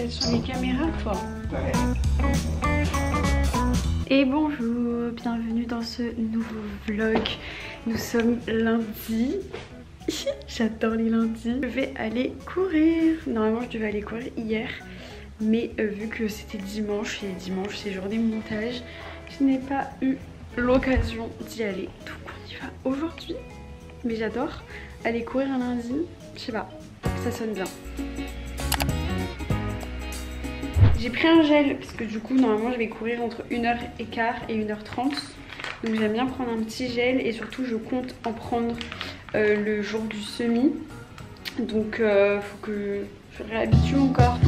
être sur les caméras, toi. Ouais. Et bonjour, bienvenue dans ce nouveau vlog. Nous sommes lundi. J'adore les lundis. Je vais aller courir. Normalement je devais aller courir hier, mais vu que c'était dimanche et dimanche c'est journée montage, je n'ai pas eu l'occasion d'y aller. Donc on y va aujourd'hui. Mais j'adore aller courir un lundi. Je sais pas, ça sonne bien. J'ai pris un gel parce que du coup normalement je vais courir entre 1h15 et 1h30. Donc j'aime bien prendre un petit gel et surtout je compte en prendre le jour du semi. Donc faut que je réhabitue mon corps.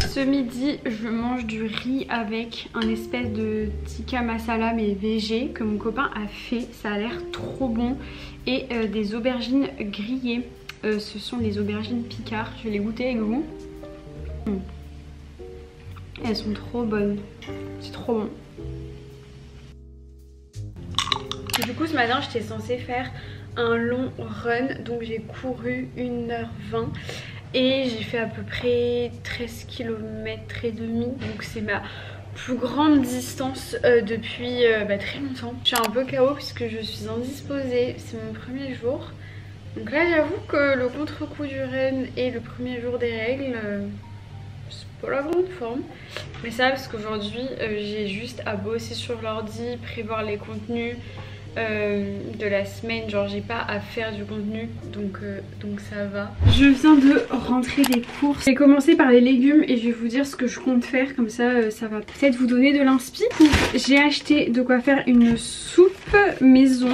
Ce midi, je mange du riz avec un espèce de tikka masala mais végé que mon copain a fait. Ça a l'air trop bon. Et des aubergines grillées. Ce sont des aubergines Picard. Je vais les goûter avec vous. Elles sont trop bonnes. C'est trop bon. Et du coup, ce matin, j'étais censée faire un long run. Donc j'ai couru 1h20. Et j'ai fait à peu près 13 km et demi. Donc c'est ma plus grande distance depuis très longtemps. Je suis un peu KO puisque je suis indisposée. C'est mon premier jour. Donc là j'avoue que le contre-coup du run et le premier jour des règles, c'est pas la grande forme. Mais ça parce qu'aujourd'hui j'ai juste à bosser sur l'ordi, prévoir les contenus de la semaine, genre j'ai pas à faire du contenu donc ça va. Je viens de rentrer des courses. J'ai commencé par les légumes et je vais vous dire ce que je compte faire, comme ça ça va peut-être vous donner de l'inspi. J'ai acheté de quoi faire une soupe maison,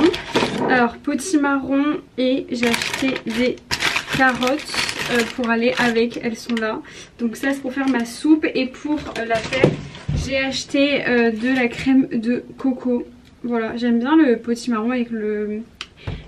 alors potimarron, et j'ai acheté des carottes pour aller avec, elles sont là. Donc ça c'est pour faire ma soupe, et pour la faire j'ai acheté de la crème de coco. Voilà, j'aime bien le potimarron avec le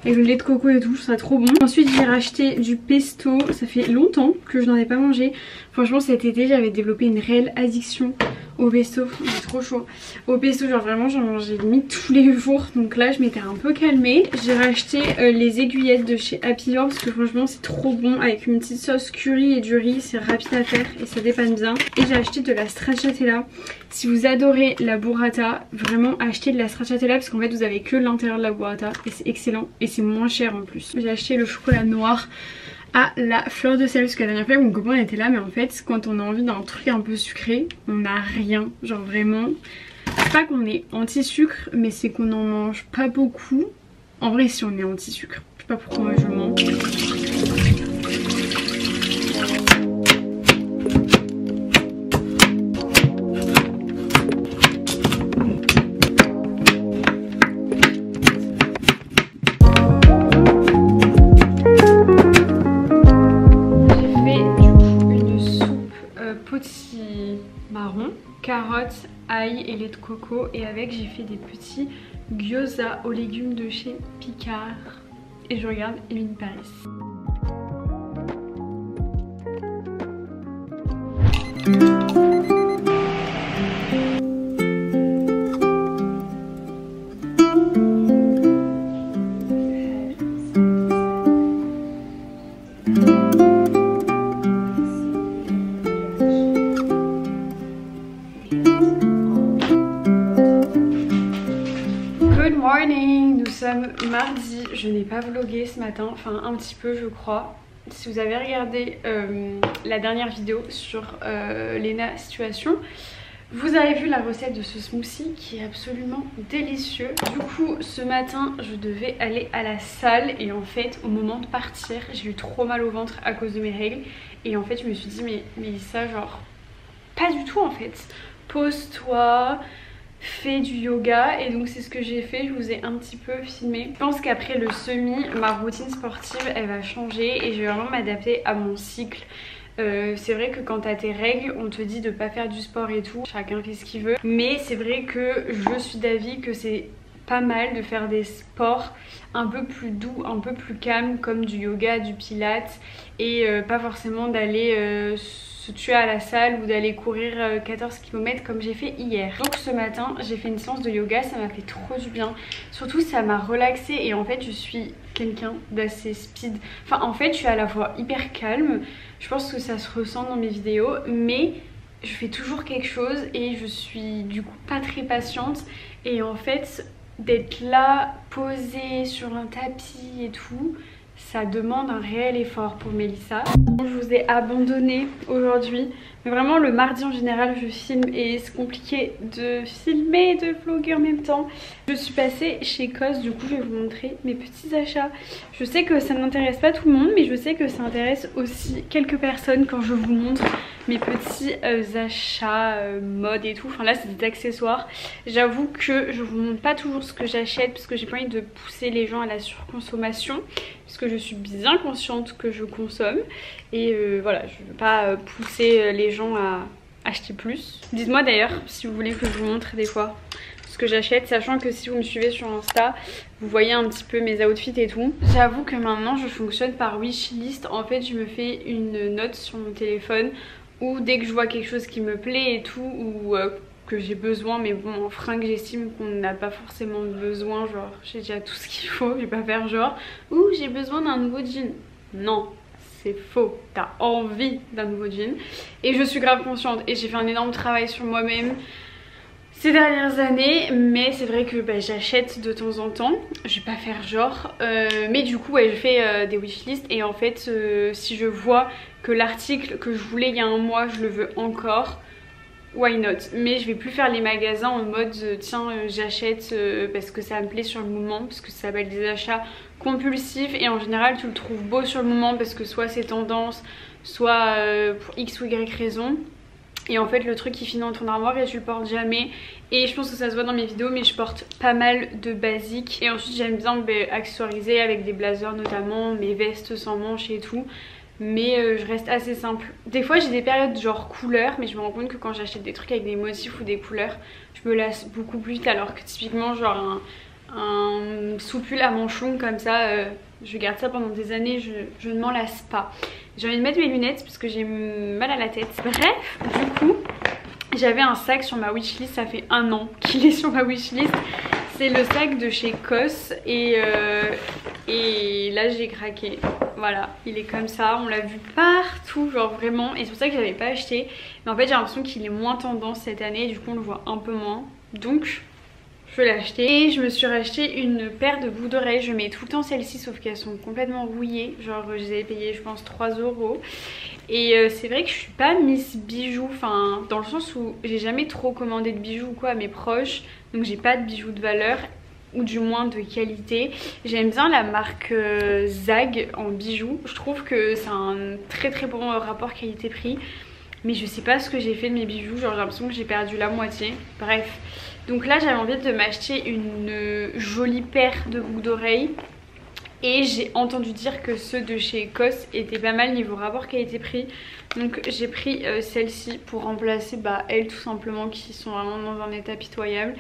lait de coco et tout, je trouve ça trop bon. Ensuite j'ai racheté du pesto, ça fait longtemps que je n'en ai pas mangé. Franchement cet été j'avais développé une réelle addiction au pesto, c'est trop chaud. Au pesto, genre vraiment j'en mangeais limite tous les jours, donc là je m'étais un peu calmée. J'ai racheté les aiguillettes de chez Happy Hour parce que franchement c'est trop bon, avec une petite sauce curry et du riz, c'est rapide à faire et ça dépanne bien. Et j'ai acheté de la stracciatella. Si vous adorez la burrata, vraiment achetez de la stracciatella parce qu'en fait vous avez que l'intérieur de la burrata et c'est excellent et c'est moins cher en plus. J'ai acheté le chocolat noir à la fleur de sel parce que la dernière fois mon copain était là, mais en fait quand on a envie d'un truc un peu sucré on n'a rien, genre vraiment. C'est pas qu'on est anti-sucre mais c'est qu'on en mange pas beaucoup. En vrai si on est anti-sucre, je sais pas pourquoi moi je mens. Carottes, ail et lait de coco, et avec j'ai fait des petits gyoza aux légumes de chez Picard. Et je regarde Emily Paris. Nous sommes mardi, je n'ai pas vlogué ce matin, enfin un petit peu je crois. Si vous avez regardé la dernière vidéo sur Lena Situation, Vous avez vu la recette de ce smoothie qui est absolument délicieux. Du coup ce matin je devais aller à la salle et en fait au moment de partir j'ai eu trop mal au ventre à cause de mes règles. Et en fait je me suis dit mais Mélissa genre pas du tout en fait. Pose-toi, fais du yoga et donc c'est ce que j'ai fait, je vous ai un petit peu filmé. Je pense qu'après le semi, ma routine sportive elle va changer et je vais vraiment m'adapter à mon cycle. C'est vrai que quand t'as tes règles on te dit de pas faire du sport et tout, chacun fait ce qu'il veut, mais c'est vrai que je suis d'avis que c'est pas mal de faire des sports un peu plus doux, un peu plus calmes comme du yoga, du pilates et pas forcément d'aller se tuer à la salle ou d'aller courir 14 km comme j'ai fait hier. Donc ce matin j'ai fait une séance de yoga, ça m'a fait trop du bien, surtout ça m'a relaxée et en fait je suis quelqu'un d'assez speed, enfin en fait je suis à la fois hyper calme, je pense que ça se ressent dans mes vidéos mais je fais toujours quelque chose et je suis du coup pas très patiente et en fait d'être là posée sur un tapis et tout ça demande un réel effort pour Mélissa. Je vous ai abandonné aujourd'hui, mais vraiment le mardi en général je filme et c'est compliqué de filmer et de vlogger en même temps. Je suis passée chez COS, du coup je vais vous montrer mes petits achats. Je sais que ça n'intéresse pas tout le monde mais je sais que ça intéresse aussi quelques personnes quand je vous montre mes petits achats mode et tout. Enfin là c'est des accessoires. J'avoue que je vous montre pas toujours ce que j'achète parce que j'ai pas envie de pousser les gens à la surconsommation, parce que je suis bien consciente que je consomme et voilà, je veux pas pousser les gens à acheter plus. Dites-moi d'ailleurs si vous voulez que je vous montre des fois ce que j'achète, sachant que si vous me suivez sur Insta vous voyez un petit peu mes outfits et tout. J'avoue que maintenant je fonctionne par wishlist. En fait je me fais une note sur mon téléphone où dès que je vois quelque chose qui me plaît et tout, ou que j'ai besoin, mais bon en fringues j'estime qu'on n'a pas forcément besoin, genre j'ai déjà tout ce qu'il faut, je vais pas faire genre ouh j'ai besoin d'un nouveau jean. Non, c'est faux, t'as envie d'un nouveau jean. Et je suis grave consciente et j'ai fait un énorme travail sur moi-même ces dernières années, mais c'est vrai que bah, j'achète de temps en temps, je vais pas faire genre, mais du coup ouais, je fais des wishlists et en fait si je vois que l'article que je voulais il y a un mois je le veux encore, why not. Mais je vais plus faire les magasins en mode tiens j'achète parce que ça me plaît sur le moment, parce que ça s'appelle des achats compulsifs et en général tu le trouves beau sur le moment parce que soit c'est tendance, soit pour x ou y raison. Et en fait le truc il finit dans ton armoire et tu le portes jamais. Et je pense que ça se voit dans mes vidéos mais je porte pas mal de basiques. Et ensuite j'aime bien accessoriser avec des blazers notamment, mes vestes sans manches et tout. Mais je reste assez simple. Des fois j'ai des périodes genre couleurs, mais je me rends compte que quand j'achète des trucs avec des motifs ou des couleurs je me lasse beaucoup plus vite. Alors que typiquement genre un sous-pull à manches longues comme ça, je garde ça pendant des années, je ne m'en lasse pas. J'ai envie de mettre mes lunettes parce que j'ai mal à la tête. Bref, du coup j'avais un sac sur ma wishlist, ça fait 1 an qu'il est sur ma wishlist. C'est le sac de chez COS et là j'ai craqué. Voilà, il est comme ça, on l'a vu partout, genre vraiment. Et c'est pour ça que j'avais pas acheté. Mais en fait j'ai l'impression qu'il est moins tendance cette année, du coup on le voit un peu moins. Donc je l'ai acheté. Et je me suis racheté une paire de boucles d'oreilles. Je mets tout le temps celles-ci sauf qu'elles sont complètement rouillées. Genre je les avais payées je pense 3 €. Et c'est vrai que je suis pas Miss Bijoux, enfin dans le sens où j'ai jamais trop commandé de bijoux ou quoi à mes proches. Donc j'ai pas de bijoux de valeur, ou du moins de qualité. J'aime bien la marque Zag en bijoux. Je trouve que c'est un très très bon rapport qualité-prix. Mais je sais pas ce que j'ai fait de mes bijoux, genre j'ai l'impression que j'ai perdu la moitié. Bref, donc là j'avais envie de m'acheter une jolie paire de boucles d'oreilles. Et j'ai entendu dire que ceux de chez COS étaient pas mal niveau rapport qualité-prix. Donc j'ai pris celle-ci pour remplacer elles tout simplement qui sont vraiment dans un état pitoyable.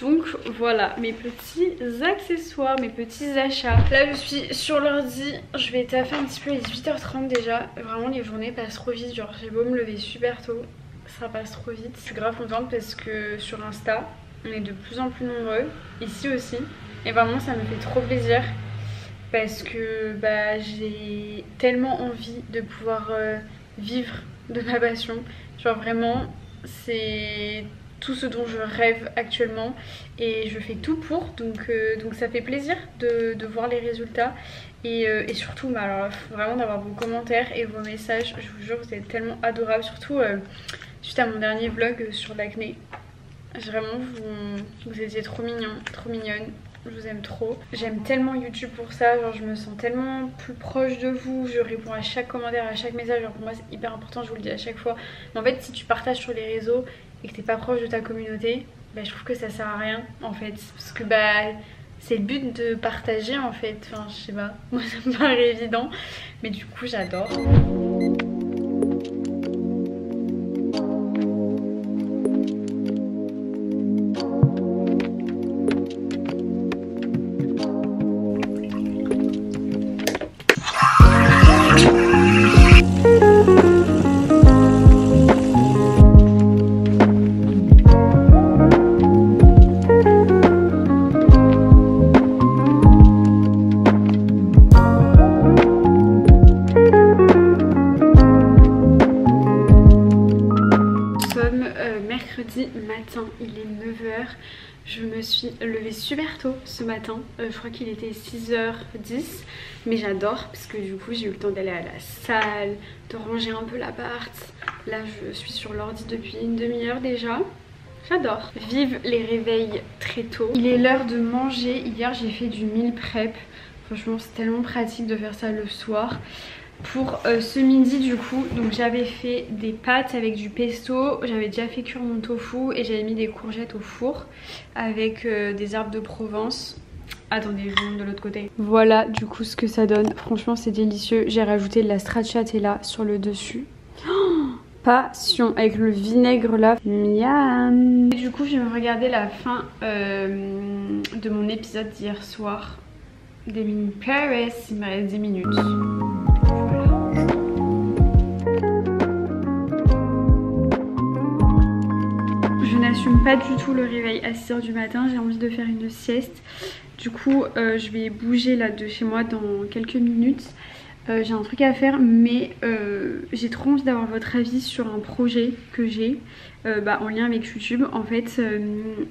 Donc voilà mes petits accessoires, mes petits achats. Là je suis sur l'ordi, je vais taffer un petit peu, il est 18h30 déjà. Vraiment les journées passent trop vite, genre j'ai beau me lever super tôt, ça passe trop vite. Je suis grave contente parce que sur Insta on est de plus en plus nombreux, ici aussi. Et vraiment ça me fait trop plaisir. Parce que j'ai tellement envie de pouvoir vivre de ma passion. Genre vraiment c'est tout ce dont je rêve actuellement et je fais tout pour, donc ça fait plaisir de voir les résultats et surtout alors, vraiment d'avoir vos commentaires et vos messages. Je vous jure vous êtes tellement adorables, surtout suite à mon dernier vlog sur l'acné. Vraiment, vous étiez trop mignons, trop mignonnes. Je vous aime trop. J'aime tellement YouTube pour ça, genre je me sens tellement plus proche de vous. Je réponds à chaque commentaire, à chaque message. Genre pour moi c'est hyper important, je vous le dis à chaque fois. Mais en fait si tu partages sur les réseaux et que t'es pas proche de ta communauté, bah je trouve que ça sert à rien en fait. Parce que bah c'est le but de partager en fait. Enfin je sais pas, moi ça me paraît évident. Mais du coup j'adore. Mercredi matin, il est 9h. Je me suis levée super tôt ce matin. Je crois qu'il était 6h10. Mais j'adore parce que du coup j'ai eu le temps d'aller à la salle, de ranger un peu l'appart. Là je suis sur l'ordi depuis une demi-heure déjà. J'adore. Vive les réveils très tôt. Il est l'heure de manger. Hier j'ai fait du meal prep. Franchement c'est tellement pratique de faire ça le soir. Pour ce midi du coup, donc j'avais fait des pâtes avec du pesto, j'avais déjà fait cuire mon tofu et j'avais mis des courgettes au four avec des herbes de Provence. Attendez, je vous montre de l'autre côté. Voilà du coup ce que ça donne, franchement c'est délicieux. J'ai rajouté de la stracciatella sur le dessus. Oh, passion, avec le vinaigre là, miam. Et du coup je vais me regarder la fin de mon épisode d'hier soir d'Emily Paris, il me reste 10 minutes. Je n'assume pas du tout le réveil à 6h du matin, j'ai envie de faire une sieste. Du coup je vais bouger là de chez moi dans quelques minutes. J'ai un truc à faire mais j'ai trop envie d'avoir votre avis sur un projet que j'ai en lien avec YouTube. En fait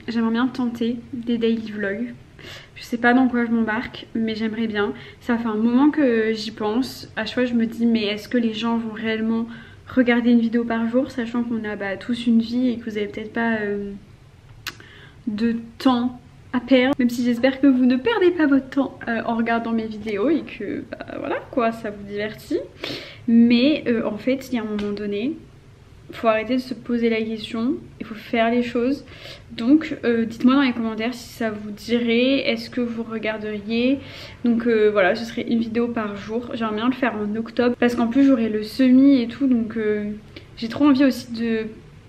j'aimerais bien tenter des daily vlogs. Je sais pas dans quoi je m'embarque mais j'aimerais bien. Ça fait un moment que j'y pense. À chaque fois je me dis mais est-ce que les gens vont réellement regarder une vidéo par jour, sachant qu'on a tous une vie et que vous avez peut-être pas de temps à perdre, même si j'espère que vous ne perdez pas votre temps en regardant mes vidéos et que voilà quoi, ça vous divertit. Mais en fait il y a un moment donné, il faut arrêter de se poser la question, il faut faire les choses. Donc dites-moi dans les commentaires si ça vous dirait, est-ce que vous regarderiez. Donc voilà, ce serait une vidéo par jour. J'aimerais bien le faire en octobre parce qu'en plus j'aurai le semis et tout, donc j'ai trop envie aussi de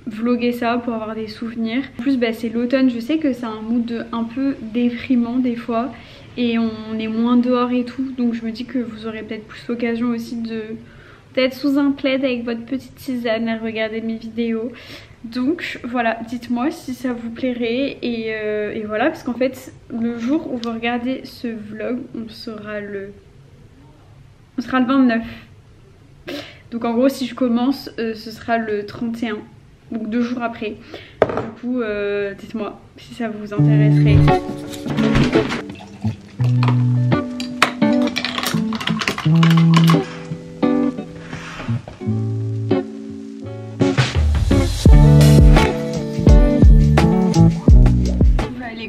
vlogger ça pour avoir des souvenirs. En plus c'est l'automne, je sais que c'est un mood un peu déprimant des fois et on est moins dehors et tout, donc je me dis que vous aurez peut-être plus l'occasion aussi de peut-être sous un plaid avec votre petite tisane à regarder mes vidéos. Donc voilà, dites-moi si ça vous plairait et voilà, parce qu'en fait le jour où vous regardez ce vlog on sera le 29. Donc en gros si je commence ce sera le 31, donc 2 jours après. Du coup dites-moi si ça vous intéresserait.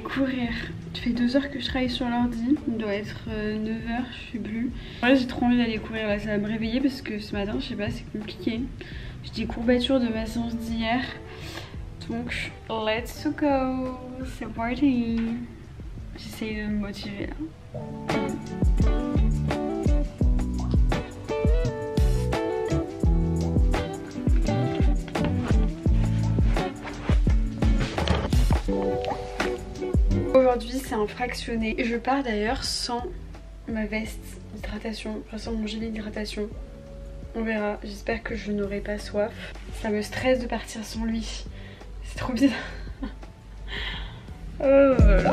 Courir. Ça fait 2 heures que je travaille sur l'ordi, il doit être 9h, je sais plus. Ouais, j'ai trop envie d'aller courir là, ça va me réveiller parce que ce matin, je sais pas, c'est compliqué. J'ai des courbatures de ma séance d'hier. Donc, let's go, c'est parti. J'essaye de me motiver là. Aujourd'hui c'est un fractionné. Je pars d'ailleurs sans ma veste d'hydratation, enfin sans mon gilet d'hydratation. On verra, j'espère que je n'aurai pas soif. Ça me stresse de partir sans lui. C'est trop bizarre. Oh là là.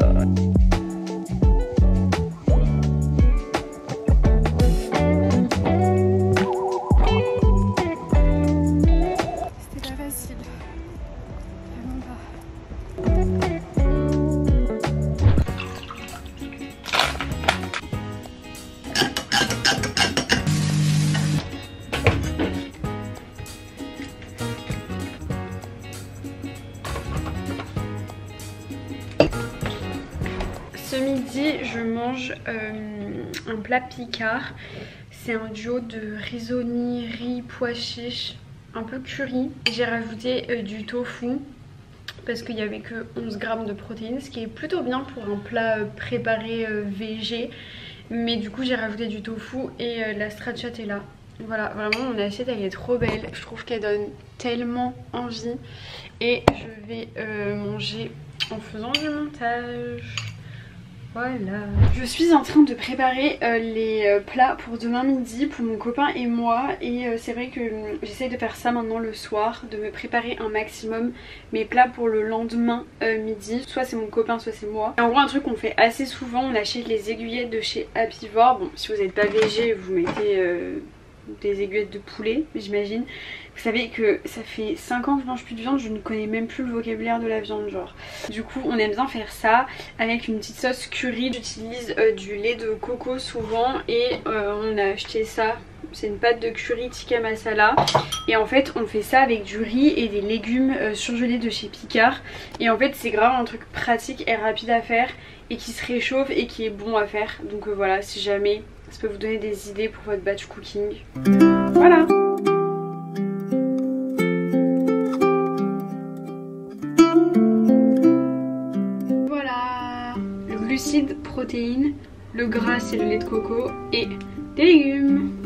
je mange un plat Picard. C'est un duo de risotto, riz, pois chiches, un peu curry. J'ai rajouté du tofu parce qu'il n'y avait que 11 grammes de protéines, ce qui est plutôt bien pour un plat préparé végé. Mais du coup j'ai rajouté du tofu et la stracciatella. Voilà, vraiment mon assiette elle est trop belle. Je trouve qu'elle donne tellement envie. Et je vais manger en faisant du montage. Voilà. Je suis en train de préparer les plats pour demain midi pour mon copain et moi. Et c'est vrai que j'essaye de faire ça maintenant le soir, de me préparer un maximum mes plats pour le lendemain midi. Soit c'est mon copain, soit c'est moi. Et en gros un truc qu'on fait assez souvent, on achète les aiguillettes de chez Apivore. Bon, si vous n'êtes pas végé, vous mettez des aiguillettes de poulet, j'imagine. Vous savez que ça fait 5 ans que je mange plus de viande, je ne connais même plus le vocabulaire de la viande genre. Du coup on aime bien faire ça avec une petite sauce curry. J'utilise du lait de coco souvent et on a acheté ça. C'est une pâte de curry tikka masala. Et en fait on fait ça avec du riz et des légumes surgelés de chez Picard. Et en fait c'est grave un truc pratique et rapide à faire et qui se réchauffe et qui est bon à faire. Donc voilà, si jamais ça peut vous donner des idées pour votre batch cooking. Voilà. Voilà. Le glucide, protéines, le gras c'est le lait de coco et des légumes.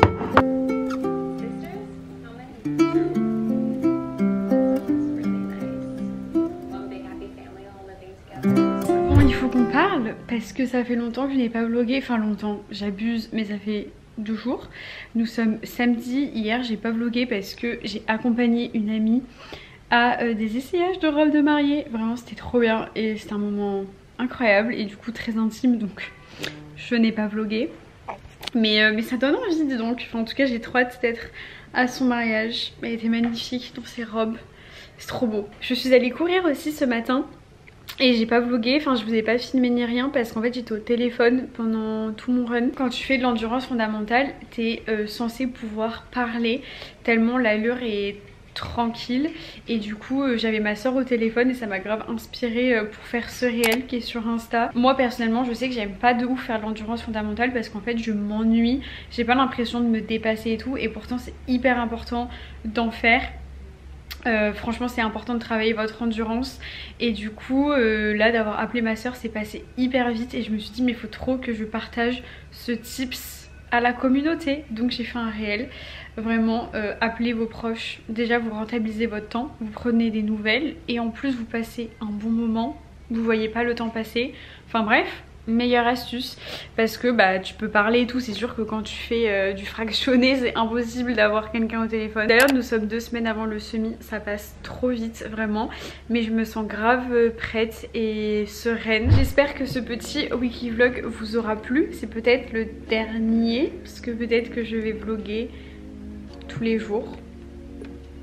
On parle parce que ça fait longtemps que je n'ai pas vlogué, enfin longtemps, j'abuse, mais ça fait 2 jours. Nous sommes samedi, hier j'ai pas vlogué parce que j'ai accompagné une amie à des essayages de robe de mariée. Vraiment c'était trop bien et c'était un moment incroyable et du coup très intime, donc je n'ai pas vlogué. Mais ça donne envie, dis donc. Enfin, en tout cas j'ai trop hâte d'être à son mariage. Elle était magnifique dans ses robes, c'est trop beau. Je suis allée courir aussi ce matin. Et j'ai pas vlogué, enfin je vous ai pas filmé ni rien parce qu'en fait j'étais au téléphone pendant tout mon run. Quand tu fais de l'endurance fondamentale, t'es censé pouvoir parler tellement l'allure est tranquille. Et du coup j'avais ma soeur au téléphone et ça m'a grave inspirée pour faire ce réel qui est sur Insta. Moi personnellement je sais que j'aime pas de ouf faire de l'endurance fondamentale parce qu'en fait je m'ennuie. J'ai pas l'impression de me dépasser et tout, et pourtant c'est hyper important d'en faire. Franchement c'est important de travailler votre endurance et du coup là d'avoir appelé ma soeur c'est passé hyper vite et je me suis dit mais il faut trop que je partage ce tips à la communauté, donc j'ai fait un réel. Vraiment appelez vos proches, déjà vous rentabilisez votre temps, vous prenez des nouvelles et en plus vous passez un bon moment, vous voyez pas le temps passer, enfin bref. Meilleure astuce parce que bah tu peux parler et tout, c'est sûr que quand tu fais du fractionné c'est impossible d'avoir quelqu'un au téléphone. D'ailleurs nous sommes 2 semaines avant le semi, ça passe trop vite vraiment, mais je me sens grave prête et sereine. J'espère que ce petit wiki vlog vous aura plu, c'est peut-être le dernier parce que peut-être que je vais vlogger tous les jours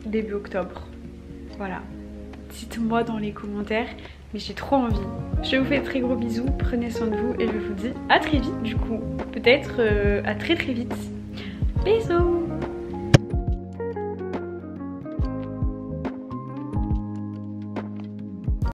début octobre. Voilà, dites-moi dans les commentaires. Mais j'ai trop envie. Je vous fais de très gros bisous, prenez soin de vous et je vous dis à très vite du coup. Peut-être à très vite. Bisous.